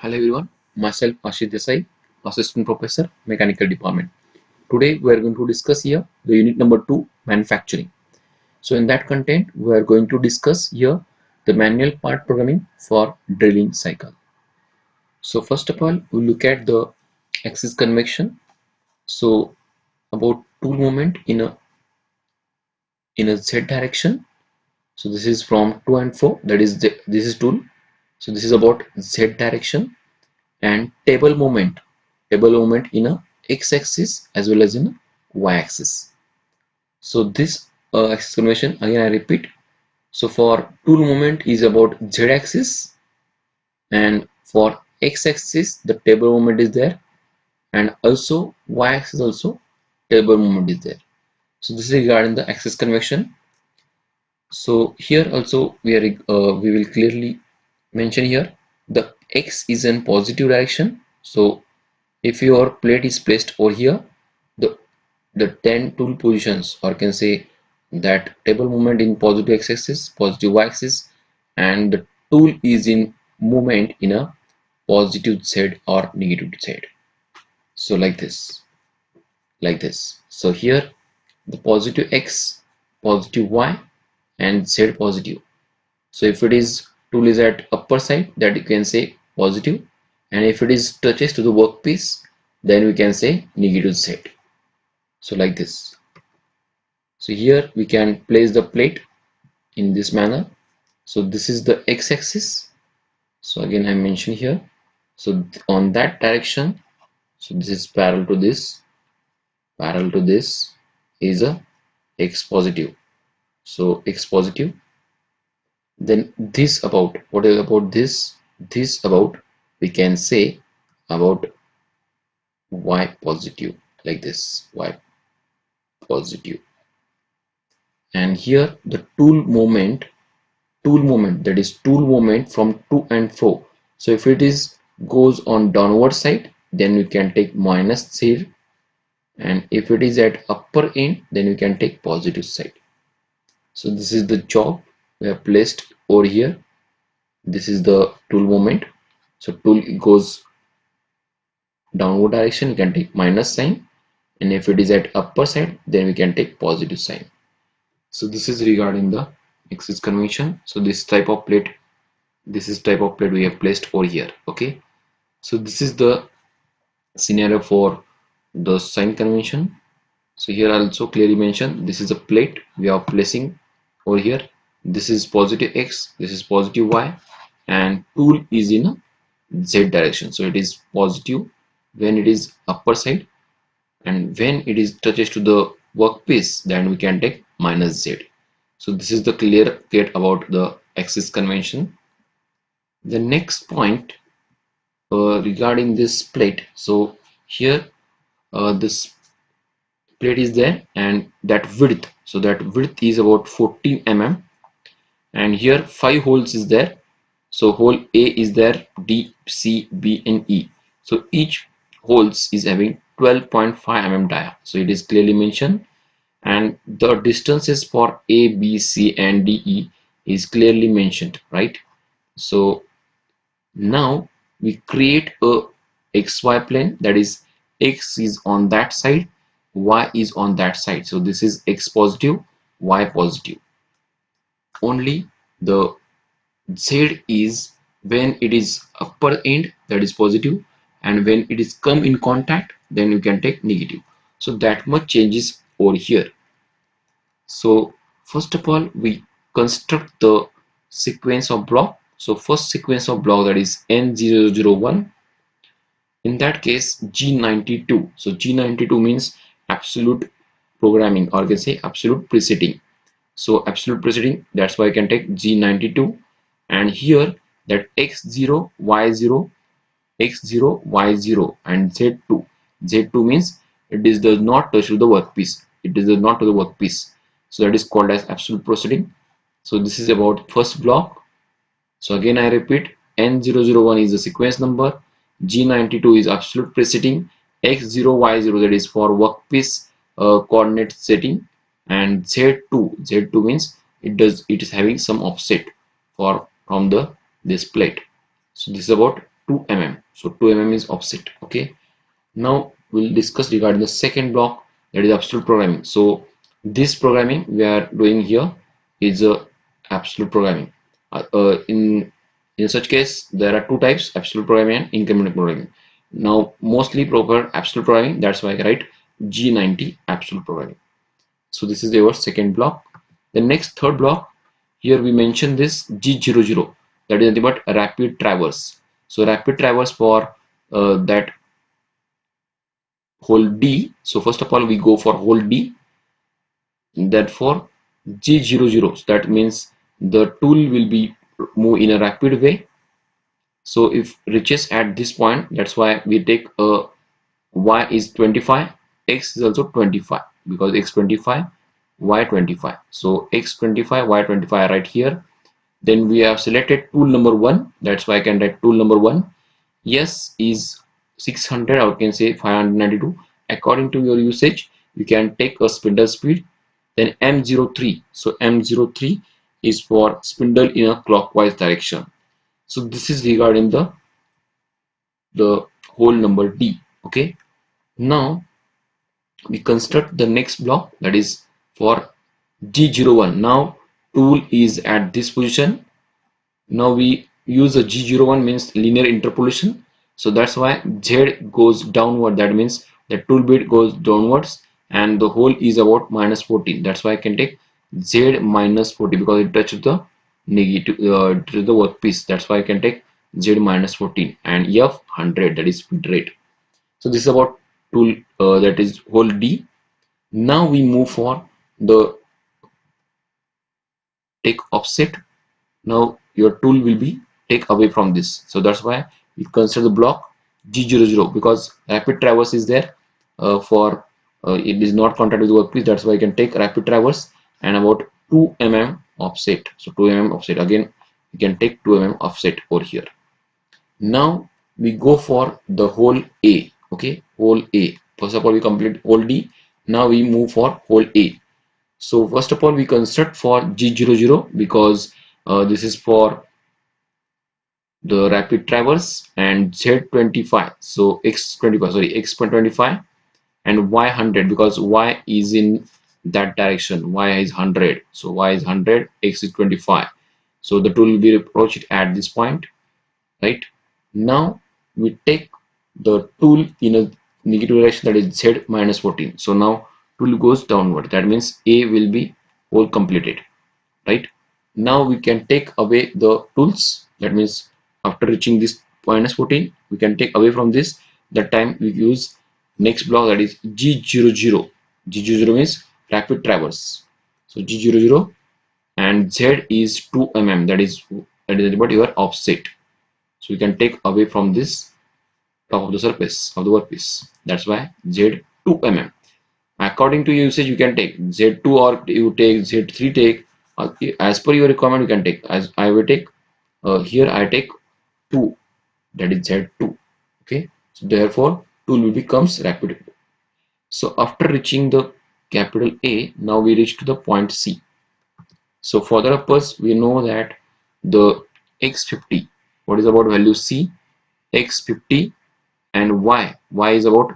Hello everyone, myself Ashit Desai, Assistant Professor, Mechanical Department. Today we are going to discuss here the unit number 2, Manufacturing. So in that content we are going to discuss here the manual part programming for drilling cycle. So first of all we look at the axis convection. So about tool movement in a z direction. So this is from to and fro, that is this is tool. So this is about z direction, and table moment in a x-axis as well as in a y-axis. So this axis convention, again I repeat, so for tool moment is about z-axis, and for x-axis the table moment is there, and also y-axis also table moment is there. So this is regarding the axis convection. So here also we will clearly mention here the x is in positive direction. So if your plate is placed over here, the 10 tool positions, or can say that table movement in positive x-axis, positive y-axis, and the tool is in movement in a positive z or negative z. So like this. So here the positive x, positive y, and z positive. So if it is tool is at upper side, that you can say positive, and if it is touches to the workpiece, then we can say negative z. So like this. So here we can place the plate in this manner. So this is the x-axis. So again I mentioned here. So on that direction, so this is parallel to this is a x positive. So x positive. Then this about, what is about this? This about, we can say about y positive, like this, y positive. And here the tool moment, that is tool movement from to and fro. So if it is goes on downward side, then we can take minus z, and if it is at upper end, then we can take positive side. So this is the job we have placed over here. This is the tool movement. So tool goes downward direction, we can take minus sign, and if it is at upper side, then we can take positive sign. So this is regarding the axis convention. So this is type of plate we have placed over here. Okay, so this is the scenario for the sign convention. So here also clearly mentioned, this is a plate we are placing over here. This is positive x, this is positive y, and tool is in a z direction. So it is positive when it is upper side, and when it is touches to the workpiece, then we can take minus z. So this is the clear about the axis convention. The next point regarding this plate. So here this plate is there, and that width, so that width is about 14 mm, and here 5 holes is there. So hole A is there, D, C, B, and E. So each holes is having 12.5 mm dia. So it is clearly mentioned, and the distances for A, B, C, and D, E is clearly mentioned, right? So now we create a xy plane, that is x is on that side, y is on that side. So this is x positive, y positive. Only the z is when it is upper end, that is positive, and when it is come in contact, then you can take negative. So that much changes over here. So first of all we construct the sequence of block. So first sequence of block, that is N001. In that case G92. So G92 means absolute programming, or you can say absolute preceding. So absolute preceding, that's why I can take G92. And here that x0 y0, x0 y0, and z2. Z2 means it is does not touch to the workpiece, it is not to the workpiece. So that is called as absolute proceeding. So this is about first block. So again I repeat, N001 is the sequence number, G92 is absolute preceding, X0 Y0, that is for workpiece coordinate setting, and Z2 means it is having some offset for from the this plate. So this is about 2 mm. So 2 mm is offset. Okay. Now we'll discuss regarding the second block, that is absolute programming. So this programming we are doing here is a absolute programming. In such case, there are two types: absolute programming and incremental programming. Now mostly proper absolute programming. That's why I write G90 absolute programming. So this is our second block. The next third block, here we mention this G00, that is nothing but rapid traverse. So rapid traverse for that whole D. So first of all we go for whole D. Therefore G00, so that means the tool will be move in a rapid way. So if reaches at this point, that's why we take a y is 25, x is also 25, because x 25, y 25. So x 25, y 25 right here. Then we have selected tool number 1, that's why I can write tool number 1. Yes is 600, or can say 592. According to your usage, you can take a spindle speed. Then M03, so M03 is for spindle in a clockwise direction. So this is regarding the whole number D. Okay. Now we construct the next block, that is for G01. Now tool is at this position. Now we use a G01 means linear interpolation. So that's why Z goes downward. That means the tool bit goes downwards and the hole is about minus 14. That's why I can take Z minus 40 because it touches the negative to the workpiece. That's why I can take Z minus 14 and F 100, that is feed rate. So this is about tool that is hole D. Now we move for the take offset. Now your tool will be take away from this. So that's why we consider the block G00, because rapid traverse is there for it is not contact with the workpiece. That's why I can take rapid traverse and about 2 mm offset. So 2 mm offset, again we can take 2 mm offset over here. Now we go for the whole A. Okay, whole A. First of all we complete whole D. Now we move for whole A. So first of all we construct for G00, because this is for the rapid traverse, and Z25, so X25, sorry, X25 and Y100, because Y is in that direction, Y is 100, so Y is 100, X is 25. So the tool will be approached at this point, right? Now we take the tool in a negative direction, that is Z minus 14. So now tool goes downward, that means A will be all completed, right? Now we can take away the tools, that means after reaching this minus 14 we can take away from this. That time we use next block, that is G00. G00 means rapid traverse. So G00 and Z is 2 mm, that is about your offset. So we can take away from this top of the surface of the workpiece. That's why Z 2 mm. According to usage you can take Z2 or you take Z3, take as per your requirement you can take. As I will take here I take 2, that is Z2. Okay, so therefore tool will becomes rapid. So after reaching the capital A, now we reach to the point C. So for the purpose we know that the x50, what is about value C, x50, and y is about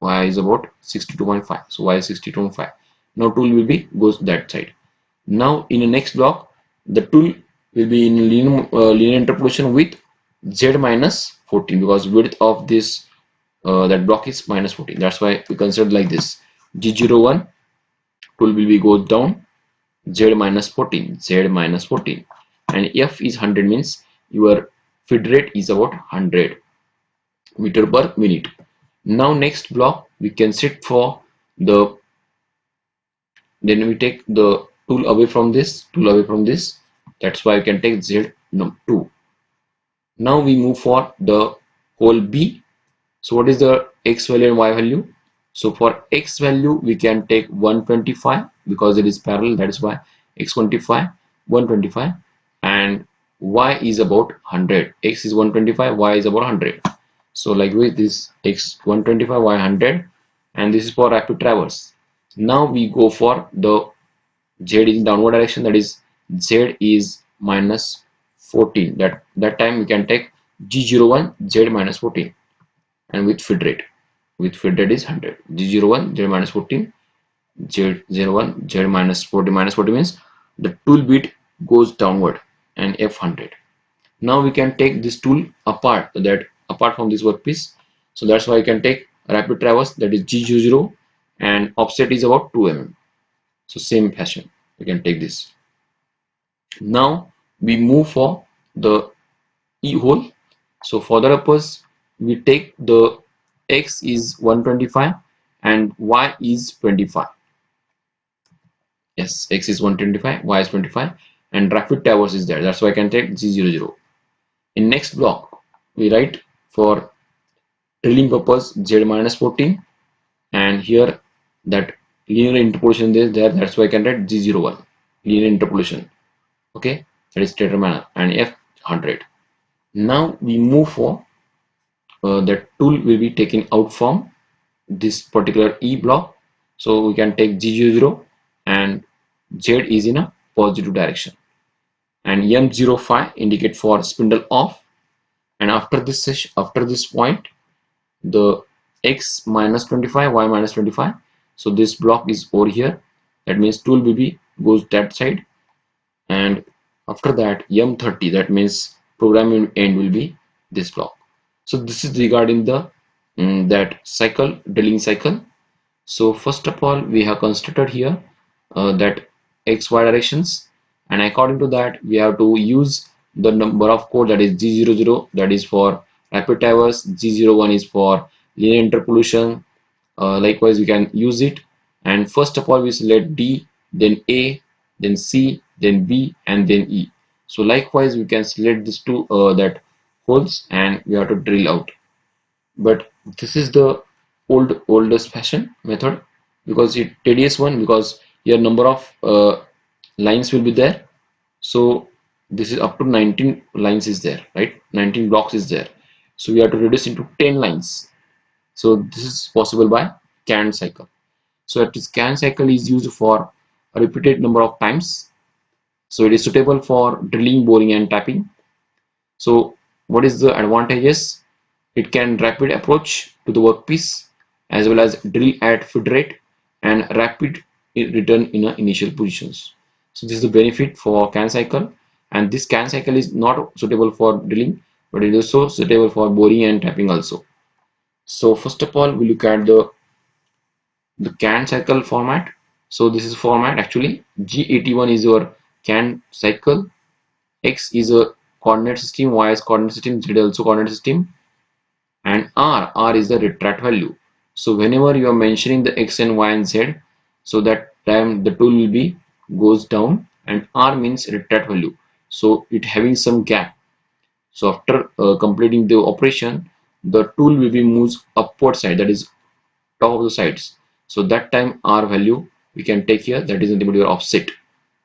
62.5. So y is 62.5. Now tool will be goes that side. Now in the next block the tool will be in linear interpolation with Z minus 14, because width of this that block is minus 14. That's why we consider like this. G01 tool will be goes down, Z minus 14, Z minus 14, and F is 100 means your feed rate is about 100 meter per minute. Now next block we can set for the, then we take the tool away from this, that's why I can take Z no 2. Now we move for the whole B. So what is the x value and y value? So for x value we can take 125 because it is parallel, that is why x25 125, and y is about 100. X is 125, y is about 100. So like with this x 125, y 100, and this is for rapid traverse. Now we go for the z in downward direction, that is z is minus 14. That time we can take G01 Z minus 14, and with feed rate is 100. G01 Z minus 14, Z01 Z minus 40 means the tool bit goes downward, and F100. Now we can take this tool apart from this workpiece. So that's why I can take rapid traverse, that is G00, and offset is about 2 mm. So same fashion we can take this. Now we move for the E hole. So for the purpose we take the X is 125 and Y is 25. Yes, X is 125, Y is 25, and rapid traverse is there. That's why I can take G00. In next block we write for drilling purpose Z minus 14, and here that linear interpolation is there. That's why I can write G01 linear interpolation. Okay, that is stator manner, and F100. Now we move for that tool will be taken out from this particular E block. So we can take G00 and Z is in a positive direction, and M05 indicate for spindle off. And after this session, after this point, the X minus 25, Y minus 25. So this block is over here. That means tool BB goes that side, and after that M30, that means program end will be this block. So this is regarding the that cycle, drilling cycle. So first of all, we have constructed here that XY directions, and according to that, we have to use the number of code, that is G00, that is for rapid traverse, G01 is for linear interpolation. Likewise, we can use it. And first of all, we select D, then A, then C, then B, and then E. So likewise, we can select these two that holes, and we have to drill out. But this is the oldest fashion method, because it tedious one, because here number of lines will be there. So this is up to 19 lines is there, right? 19 blocks is there, so we have to reduce into 10 lines. So this is possible by CanCycle. So it is CanCycle is used for a repeated number of times, so it is suitable for drilling, boring, and tapping. So what is the advantages? It can rapid approach to the workpiece, as well as drill at feed rate, and rapid return in initial positions. So this is the benefit for CanCycle, and this CanCycle is not suitable for drilling, but it is also suitable for boring and tapping also. So first of all, we look at the CanCycle format. So this is format actually. G81 is your CanCycle. X is a coordinate system, Y is coordinate system, Z is also coordinate system, and R is the retract value. So whenever you are mentioning the X and Y and Z, so that time the tool will be goes down, and R means retract value. So it having some gap. So after completing the operation, the tool will be moves upward side, that is top of the sides. So that time R value we can take here, that is nothing but your offset.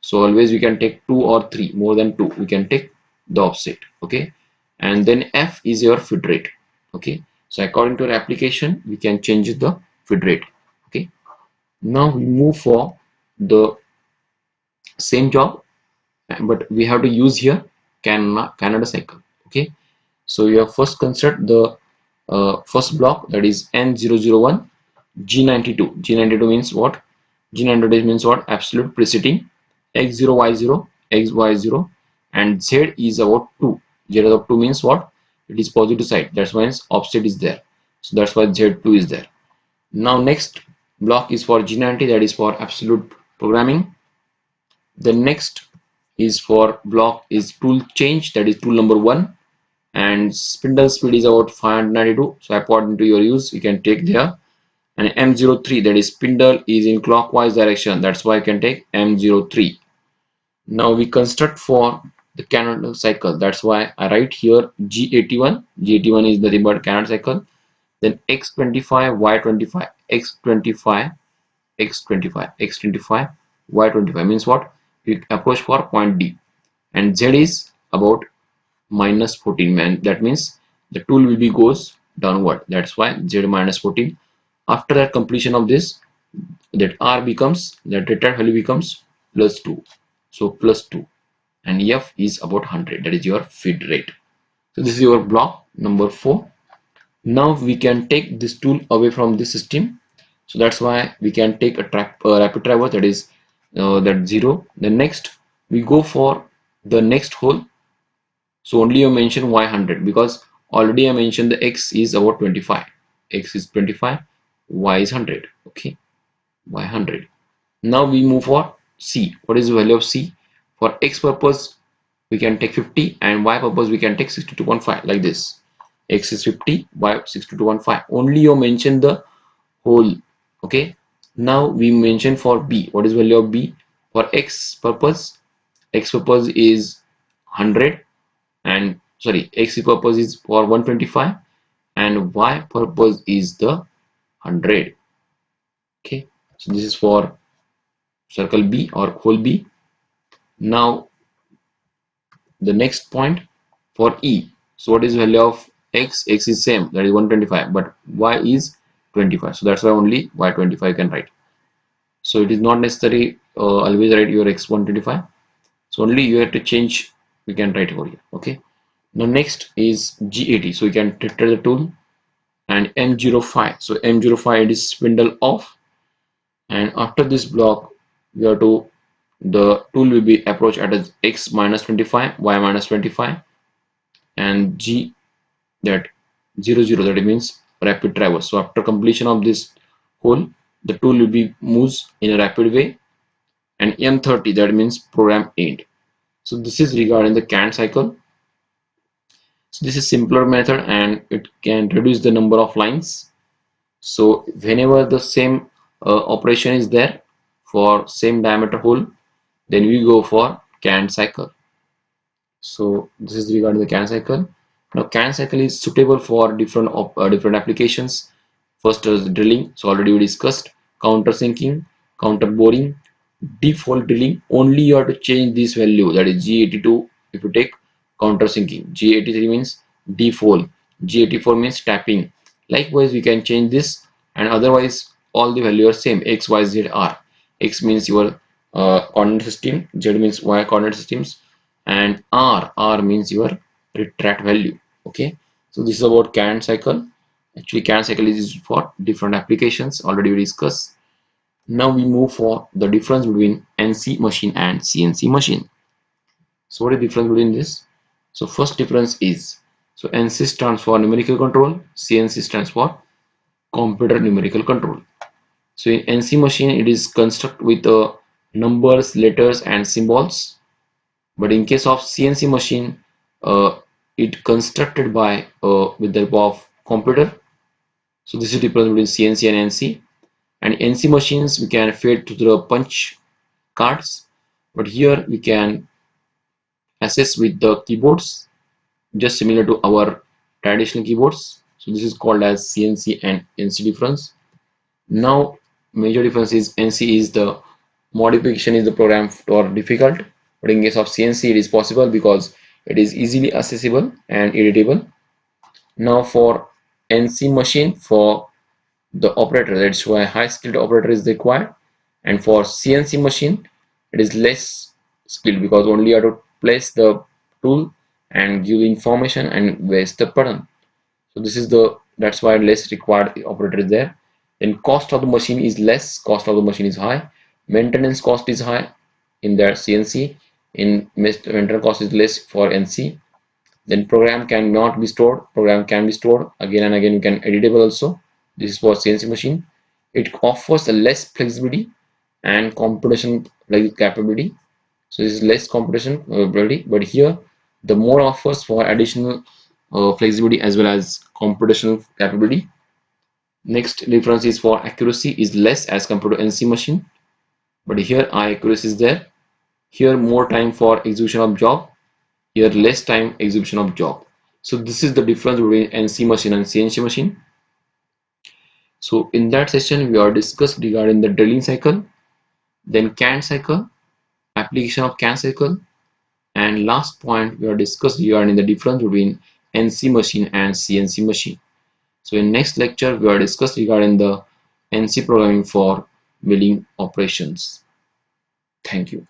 So always we can take 2 or 3, more than 2 we can take the offset. Okay, and then F is your feed rate. Okay, so according to our application we can change the feed rate. Okay, now we move for the same job, but we have to use here Canada cycle. Okay, so you have first construct the first block, that is N001 G92. G92 means what? G92 means what? Absolute preceding X0, Y0, XY0, and Z is about 2. Z is about 2 means what? It is positive side. That's why offset is there. So that's why Z2 is there. Now next block is for G90, that is for absolute programming. The next is for block is tool change, that is tool number 1, and spindle speed is about 592. So according to your use you can take there. And M03, that is spindle is in clockwise direction, that's why I can take M03. Now we construct for the Canada cycle, that's why I write here G81. G81 is nothing but Canada cycle. Then X25, Y25, X25, X25, X25, Y25 means what? We approach for point D, and Z is about minus 14, man. That means the tool will be goes downward, that's why Z minus 14. After that completion of this, that R becomes, that return value becomes plus 2. So plus 2, and F is about 100, that is your feed rate. So this is your block number 4. Now we can take this tool away from the system. So that's why we can take a rapid traverse, that is that 0. Then next we go for the next hole. So only you mention y 100 because already I mentioned the x is about 25. X is 25, y is 100. Okay, y 100. Now we move for c. What is the value of c? For x purpose we can take 50 and y purpose we can take 62.5 like this. X is 50, y 62.15. Only you mention the whole. Okay. Now we mention for b. What is value of b? For x purpose is 100 and sorry, x purpose is for 125 and y purpose is the 100. Okay. So this is for circle b or hole b. Now the next point for e. So what is the value of x? X is same, that is 125, but y is 25. So that's why only y25 you can write. So it is not necessary always write your x 125. So only you have to change, we can write over here. Okay. Now next is G80. So you can tell the tool and M05. So M05 it is spindle off, and after this block we have to, the tool will be approached at x minus 25, y minus 25, and G that 00, that means rapid traverse. So after completion of this hole, the tool will be moves in a rapid way, and M30, that means program end. So this is regarding the CanCycle. So this is simpler method and it can reduce the number of lines. So whenever the same operation is there for same diameter hole, then we go for CanCycle. So this is regarding the CanCycle. Now CanCycle is suitable for different applications. First is drilling, so already we discussed. Countersinking, counter boring, deep hole drilling. Only you have to change this value, that is G82. If you take countersinking, G83 means deep hole, G84 means tapping. Likewise we can change this, and otherwise all the value are same, x, y, z, r. X means your coordinate system, z means y coordinate systems, and r means your retract value. Okay, so this is about CanCycle. Actually CanCycle is used for different applications, already we discussed. Now we move for the difference between NC machine and CNC machine. So what is the difference between this? So first difference is, so NC stands for numerical control, CNC stands for computer numerical control. So in NC machine it is constructed with numbers, letters and symbols, but in case of CNC machine it constructed by with the help of computer. So this is the difference between CNC and NC. And NC machines we can feed to the punch cards, but here we can access with the keyboards, just similar to our traditional keyboards. So this is called as CNC and NC difference. Now major difference is NC is the modification is the program or difficult, but in case of CNC it is possible because it is easily accessible and editable. Now for NC machine, for the operator, that's why high skilled operator is required, and for CNC machine it is less skilled because only you have to place the tool and give information and waste the pattern. So this is the, that's why less required operator is there. Then cost of the machine is less, cost of the machine is high, maintenance cost is high in that CNC, in maintenance cost is less for NC. Then program cannot be stored, program can be stored again and again, you can editable also. This is for CNC machine. It offers a less flexibility and computation like capability. So this is less computation ability, but here the more offers for additional flexibility as well as computational capability. Next difference is for accuracy is less as compared to NC machine, but here high accuracy is there. Here more time for execution of job, here less time execution of job. So this is the difference between NC machine and CNC machine. So in that session we are discussed regarding the drilling cycle, then CanCycle, application of CanCycle, and last point we are discussed regarding the difference between NC machine and CNC machine. So in next lecture we are discussed regarding the NC programming for milling operations. Thank you.